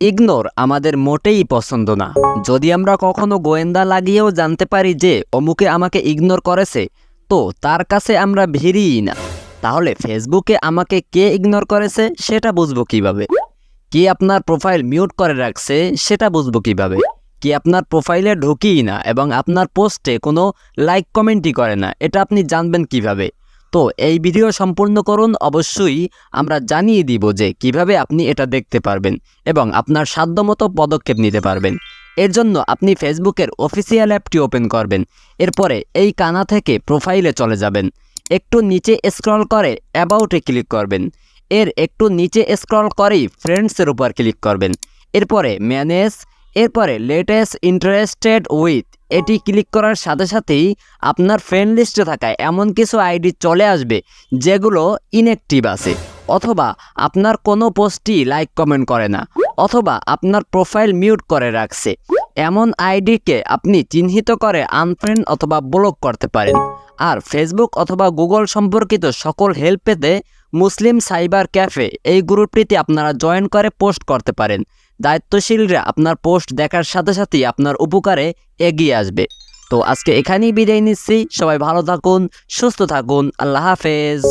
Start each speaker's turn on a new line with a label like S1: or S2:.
S1: Ignore আমাদের মোটেই পছন্দ না। যদি আমরা কখনো গোয়েন্দা লাগিয়েও জানতে পারি যে অমুকে আমাকে ইগনোর করেছে, তো তার কাছে আমরা ভিড়িই না। তাহলে ফেসবুকে আমাকে কে ইগনোর করেছে সেটা বুঝবো কিভাবে? কি আপনার প্রোফাইল মিউট করে রাখছে সেটা বুঝবো কিভাবে? কি আপনার প্রোফাইলে ঢুকিই না এবং আপনার পোস্টে কোনো লাইক কমেন্টই করে না, এটা আপনি জানবেন কিভাবে? তো এই ভিডিও সম্পূর্ণ করুন, অবশ্যই আমরা জানিয়ে দিব যে কিভাবে আপনি এটা দেখতে পারবেন এবং আপনার সাধ্যমতো পদক্ষেপ নিতে পারবেন। এর জন্য আপনি ফেসবুকের অফিসিয়াল অ্যাপটি ওপেন করবেন। এরপরে এই কানা থেকে প্রোফাইলে চলে যাবেন। একটু নিচে স্ক্রল করে অ্যাবাউটে ক্লিক করবেন। এর একটু নিচে স্ক্রল করেই ফ্রেন্ডসের উপর ক্লিক করবেন। এরপরে ম্যানেজ, এরপরে লেটেস্ট ইন্টারেস্টেড উইথ, এটি ক্লিক করার সাথে সাথেই আপনার ফ্রেন্ড লিস্টে থাকা এমন কিছু আইডি চলে আসবে যেগুলো ইনঅ্যাক্টিভ আছে, অথবা আপনার কোনো পোস্টই লাইক কমেন্ট করে না, অথবা আপনার প্রোফাইল মিউট করে রাখছে। এমন আইডিকে আপনি চিহ্নিত করে আনফ্রেন্ড অথবা ব্লক করতে পারেন। আর ফেসবুক অথবা গুগল সম্পর্কিত সকল হেল্প পেতে মুসলিম সাইবার ক্যাফে এই গ্রুপটিতে আপনারা জয়েন করে পোস্ট করতে পারেন। দায়িত্বশীলরা আপনার পোস্ট দেখার সাথে সাথেই আপনার উপকারে এগিয়ে আসবে। তো আজকে এখানেই বিদায় নিচ্ছি। সবাই ভালো থাকুন, সুস্থ থাকুন। আল্লাহ হাফেজ।